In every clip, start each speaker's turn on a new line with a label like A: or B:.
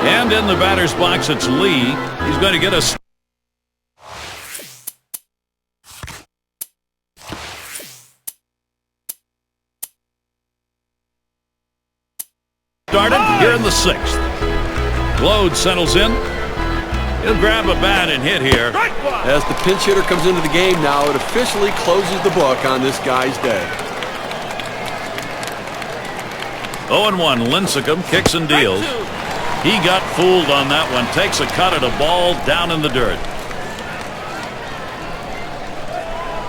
A: And in the batter's box, it's Lee. He's going to get a started here in the 6th. Glode settles in. He'll grab a bat and hit here.
B: As the pinch hitter comes into the game now, it officially closes the book on this guy's day.
A: 0-1. Lincecum kicks and deals. He got fooled on that one. Takes a cut at a ball down in the dirt.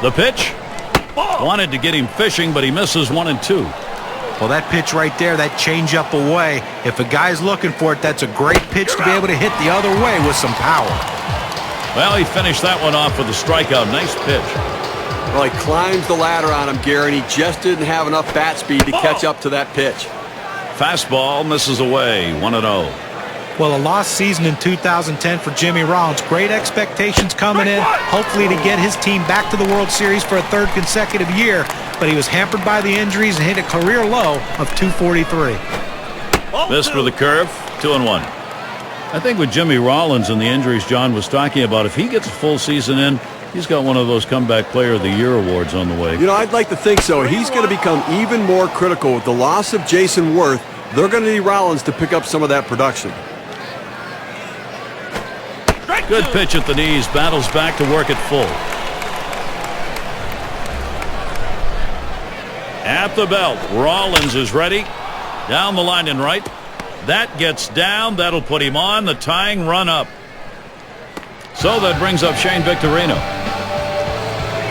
A: The pitch. Wanted to get him fishing, but he misses 1 and 2.
C: Well, that pitch right there, that changeup away, if a guy's looking for it, that's a great pitch to be able to hit the other way with some power.
A: Well, he finished that one off with a strikeout. Nice pitch.
B: Well, he climbs the ladder on him, Gary, and he just didn't have enough bat speed to catch up to that pitch.
A: Fastball misses away. 1-0.
C: Well, a lost season in 2010 for Jimmy Rollins. Great expectations coming in, hopefully to get his team back to the World Series for a 3rd consecutive year. But he was hampered by the injuries and hit a career low of 243.
A: Missed with a curve. 2-1. I think with Jimmy Rollins and the injuries John was talking about, if he gets a full season in, he's got one of those Comeback Player of the Year awards on the way.
B: You know, I'd like to think so. He's going to become even more critical. With the loss of Jason Worth, they're going to need Rollins to pick up some of that production.
A: Good pitch at the knees. Battles back to work at full. At the belt. Rollins is ready. Down the line and right. That gets down. That'll put him on the tying run up. So that brings up Shane Victorino.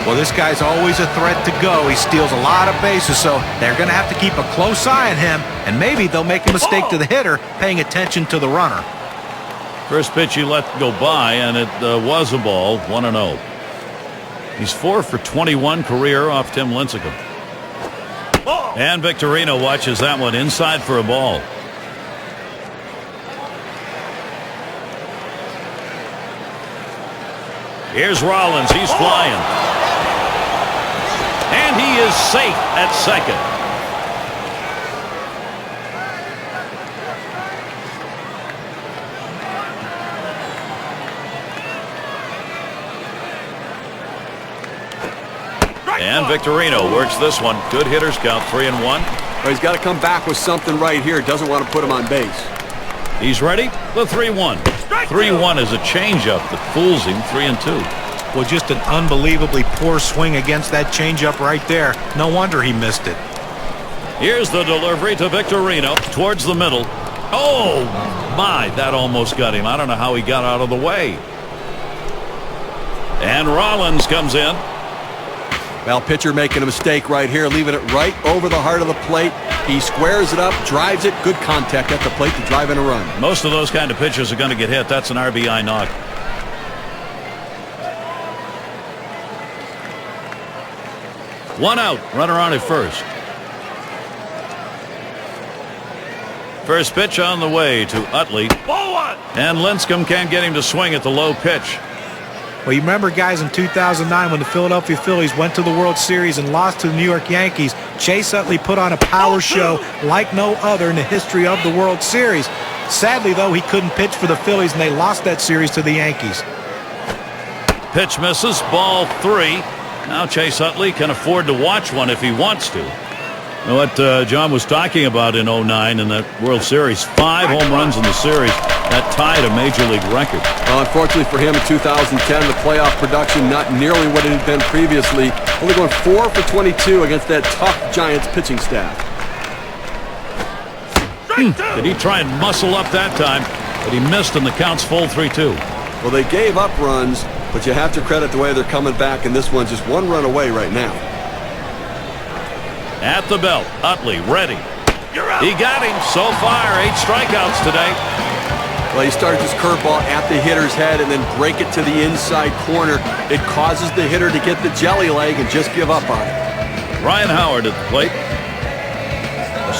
C: Well, this guy's always a threat to go. He steals a lot of bases, so they're going to have to keep a close eye on him, and maybe they'll make a mistake to the hitter paying attention to the runner.
A: First pitch he let go by, and it was a ball. 1-0. He's 4 for 21 career off Tim Lincecum. And Victorino watches that one inside for a ball. Here's Rollins. He's flying. And he is safe at second. And Victorino works this one. Good hitters count. 3-1.
B: Well, he's got to come back with something right here. Doesn't want to put him on base.
A: He's ready. The 3-1. 3-1 is a changeup that fools him. 3-2.
C: Well, just an unbelievably poor swing against that changeup right there. No wonder he missed it.
A: Here's the delivery to Victorino towards the middle. Oh, my. That almost got him. I don't know how he got out of the way. And Rollins comes in.
B: Well, pitcher making a mistake right here, leaving it right over the heart of the plate. He squares it up, drives it. Good contact at the plate to drive in a run.
A: Most of those kind of pitches are going to get hit. That's an RBI knock. One out. Runner on at first. First pitch on the way to Utley. And Lincecum can't get him to swing at the low pitch.
C: Well, you remember, guys, in 2009 when the Philadelphia Phillies went to the World Series and lost to the New York Yankees, Chase Utley put on a power show like no other in the history of the World Series. Sadly, though, he couldn't pitch for the Phillies, and they lost that series to the Yankees.
A: Pitch misses. Ball 3. Now Chase Utley can afford to watch one if he wants to. You know what John was talking about in 09 in that World Series. 5 home runs in the series. That tied a Major League record.
B: Well, unfortunately for him in 2010, the playoff production not nearly what it had been previously. Only going 4 for 22 against that tough Giants pitching staff.
A: Did he try and muscle up that time? But he missed, and the count's full 3-2.
B: Well, they gave up runs, but you have to credit the way they're coming back, and this one's just 1 run away right now.
A: At the belt, Utley ready. He got him. So far, 8 strikeouts today.
B: Well, he started his curveball at the hitter's head and then break it to the inside corner. It causes the hitter to get the jelly leg and just give up on it.
A: Ryan Howard at the plate.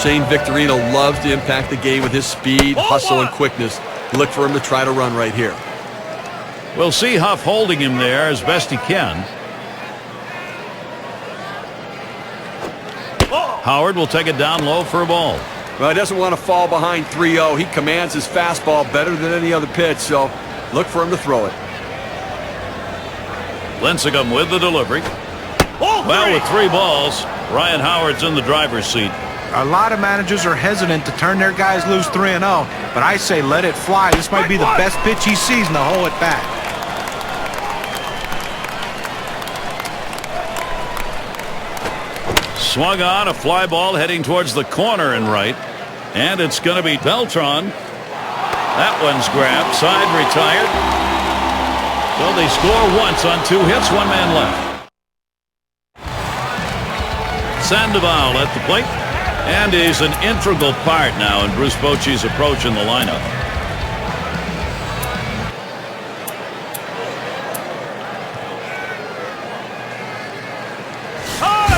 B: Shane Victorino loves to impact the game with his speed, hustle, and quickness. Look for him to try to run right here.
A: We'll see Huff holding him there as best he can. Howard will take it down low for a ball.
B: Well, he doesn't want to fall behind 3-0. He commands his fastball better than any other pitch, so look for him to throw it.
A: Lincecum with the delivery. Well, with 3 balls, Ryan Howard's in the driver's seat.
C: A lot of managers are hesitant to turn their guys loose 3-0, but I say let it fly. This might be the best pitch he sees in the whole at bat.
A: Swung on, a fly ball heading towards the corner and right. And it's going to be Beltran. That one's grabbed. Side retired. So they score once on 2 hits, 1 man left. Sandoval at the plate. And he's an integral part now in Bruce Bochy's approach in the lineup.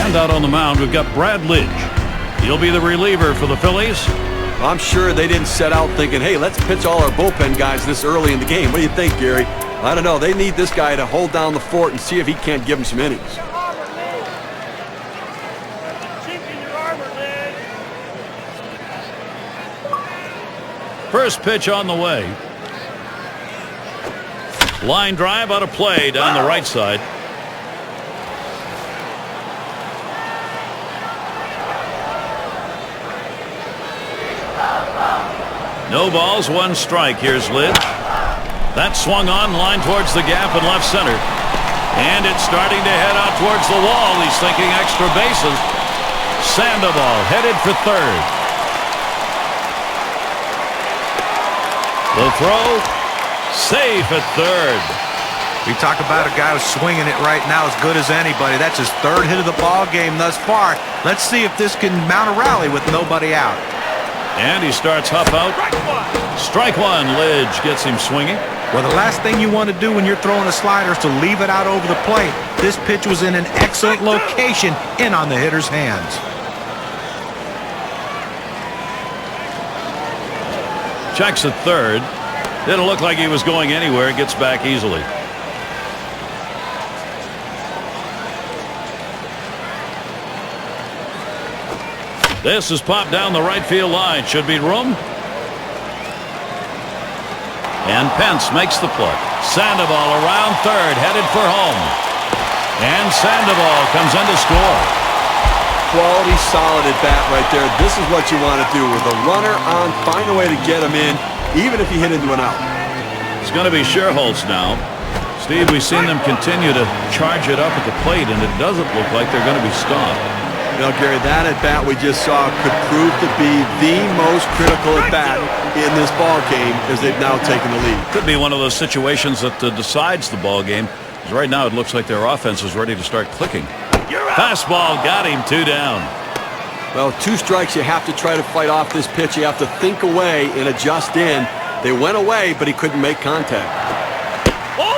A: And out on the mound, we've got Brad Lidge. He'll be the reliever for the Phillies.
B: I'm sure they didn't set out thinking, hey, let's pitch all our bullpen guys this early in the game. What do you think, Gary? I don't know. They need this guy to hold down the fort and see if he can't give them some innings.
A: First pitch on the way. Line drive out of play down the right side. No balls, 1 strike. Here's Lidge. That swung on, line towards the gap in left center. And it's starting to head out towards the wall. He's thinking extra bases. Sandoval headed for third. The throw, safe at third.
C: We talk about a guy who's swinging it right now as good as anybody. That's his 3rd hit of the ball game thus far. Let's see if this can mount a rally with nobody out.
A: And he starts Huff out. Strike 1. Lidge gets him swinging.
C: Well, the last thing you want to do when you're throwing a slider is to leave it out over the plate. This pitch was in an excellent location in on the hitter's hands.
A: Checks at third. Didn't look like he was going anywhere. Gets back easily. This is popped down the right field line. Should be room. And Pence makes the play. Sandoval around third, headed for home. And Sandoval comes in to score.
B: Quality, solid at bat right there. This is what you want to do. With a runner on, find a way to get him in, even if you hit into an out.
A: It's going to be Sherholtz now. Steve, we've seen them continue to charge it up at the plate, and it doesn't look like they're going to be stopped.
B: You know, Gary, that at-bat we just saw could prove to be the most critical at-bat in this ball game as they've now taken the lead.
A: Could be one of those situations that decides the ball game. Because right now it looks like their offense is ready to start clicking. Fastball got him, 2 down.
B: Well, 2 strikes, you have to try to fight off this pitch. You have to think away and adjust in. They went away, but he couldn't make contact.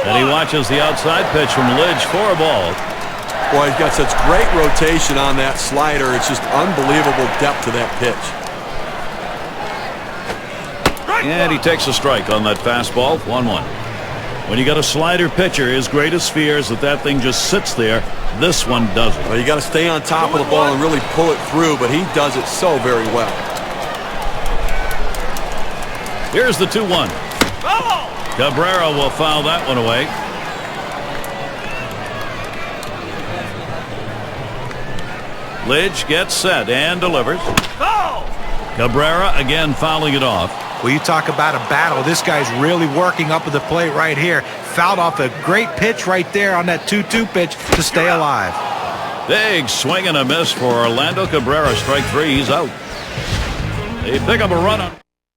A: And he watches the outside pitch from Lidge for a ball.
B: Boy, he's got such great rotation on that slider. It's just unbelievable depth to that pitch.
A: And he takes a strike on that fastball, 1-1. When you got a slider pitcher, his greatest fear is that thing just sits there. This one doesn't.
B: Well, you got to stay on top of the ball and really pull it through, but he does it so very well.
A: Here's the 2-1. Cabrera will foul that one away. Lidge gets set and delivers. Cabrera again fouling it off.
C: Well, you talk about a battle. This guy's really working up at the plate right here. Fouled off a great pitch right there on that 2-2 pitch to stay alive.
A: Big swing and a miss for Orlando Cabrera. Strike 3. He's out. They pick up a run on.